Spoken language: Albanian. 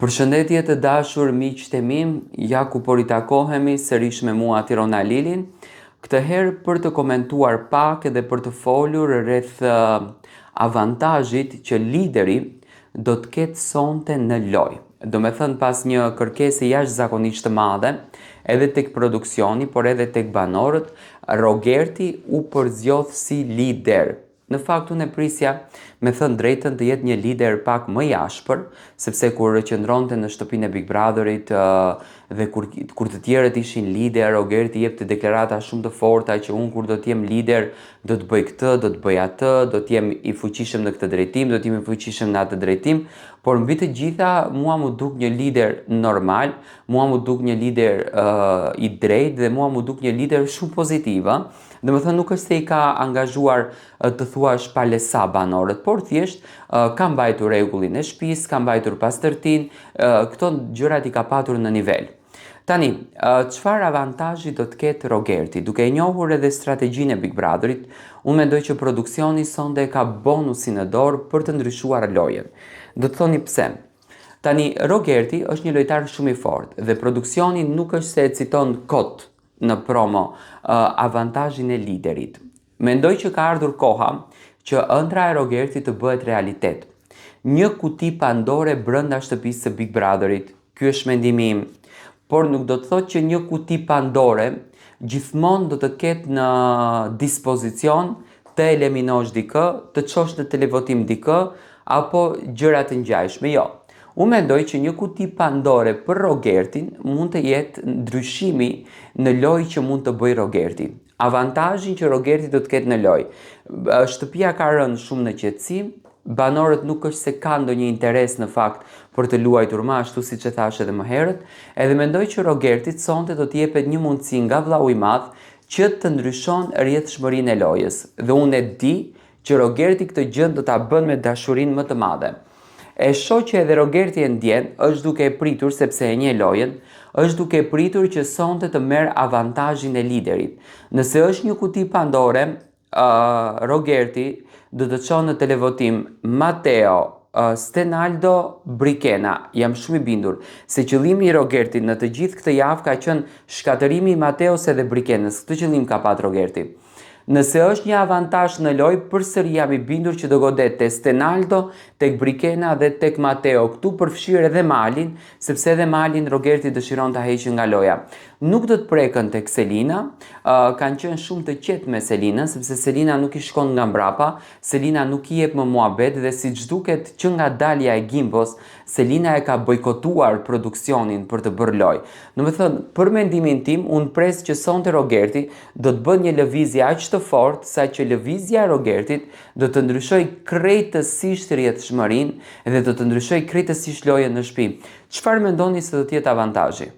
Përshëndetje të dashur miqtë e mi, ja ku po ritakohemi sërish me mua Tirona Lilin, këtë herë për të komentuar pak edhe për të folur rreth avantazhit që lideri do të ketë sonte në lojë. Do me thënë pas një kërkese jashtëzakonisht të madhe, edhe tek produksioni, por edhe tek banorët, Rogerti u përzgjodh si lider. Në fakt unë e prisja me thënë drejtën të jetë një lider pak më i ashpër, sepse kur qëndronte në shtëpinë e Big Brotherit dhe kur të tjerët ishin lider, Rogerti jepte deklarata shumë të forta që unë kur do të jem lider do të bëj këtë, do të bëj atë, do të jem i fuqishëm në këtë drejtim, do të jem i fuqishëm në atë drejtim, por mbi të gjitha mua mu duk një lider normal, mua mu duk një lider i drejtë dhe mua mu duk një lider shumë pozitiva. Dhe më thënë nuk është se i ka angazhuar të thuash palesa banorët, por thjesht ka mbajtur rregullin e shtëpisë, ka mbajtur pastërtinë, këto gjërat i ka patur në nivel. Tani, çfarë avantazhi do të ketë Rogerti? Duke e njohur edhe strategjinë e Big Brotherit, unë mendoj që produksioni sonde ka bonusin në dorë për të ndryshuar lojën. Do të thoni pse? Tani, Rogerti është një lojtar shumë i fortë dhe produksioni nuk është se e citon kot në promo avantazhin e liderit. Mendoj që ka ardhur koha që ëndra e Rogertit të bëhet realitet. Një kuti Pandore brenda shtëpisë së Big Brotherit, ky është mendimi im, por nuk do të thotë që një kuti Pandore gjithmonë do të ketë në dispozicion të eliminosh dikë, të çosh në televotim dikë, apo gjëra të ngjashme. Jo. Unë mendoj që një kuti Pandore për Rogertin mund të jetë ndryshimi në lojë që mund të bëjë Rogerti. Avantazhin që Rogerti do të ketë në lojë. Shtëpia ka rënë shumë në qetësi, banorët nuk është se kanë ndonjë interes në fakt për të luajtur më ashtu siç e thash edhe më herët, edhe mendoj që Rogertit sonte do të jepet një mundësi nga vllau i madh që të ndryshon rrjedhshmërinë e lojës. Dhe unë e di që Rogerti këtë gjë do ta bën me dashurinë më të madhe. E shoh që edhe Rogerti e ndjen, është duke e pritur sepse e njeh lojën, është duke e pritur që sonte të merr avantazhin e liderit. Nëse është një kuti Pandore, Rogerti do të çon në televotim Matteo, Stenaldo, Brikena. Jam shumë i bindur se qëllimi i Rogertit në të gjithë këtë javë ka qenë shkatërimi i Matteos edhe Brikenës. Këtë qëllim ka pat Rogerti. Nëse është një avantazh në lojë, përsëri jam i bindur që do godet te Stenaldo, tek Brikena dhe tek Matteo. Këtu përfshir edhe Malin, sepse edhe Malin Rogerti dëshiron ta heqë nga loja. Nuk do të prekën tek Selina, kanë qenë shumë të qetë me Selinën, sepse Selina nuk i shkon nga mbrapa, Selina nuk i jep më muhabet dhe siç duket që nga dalja e Gimbos, Selina e ka bojkotuar produksionin për të bërë lojë. Domethënë, për mendimin tim, unë pres që sonte Rogerti do të bëjë një lëvizje aq të fortë sa që lëvizja e Rogertit do të ndryshoj krejtësisht rrjedhshmërinë dhe do të ndryshoj krejtësisht lojën në shtëpi. Çfarë mendoni se do të jetë avantazhi?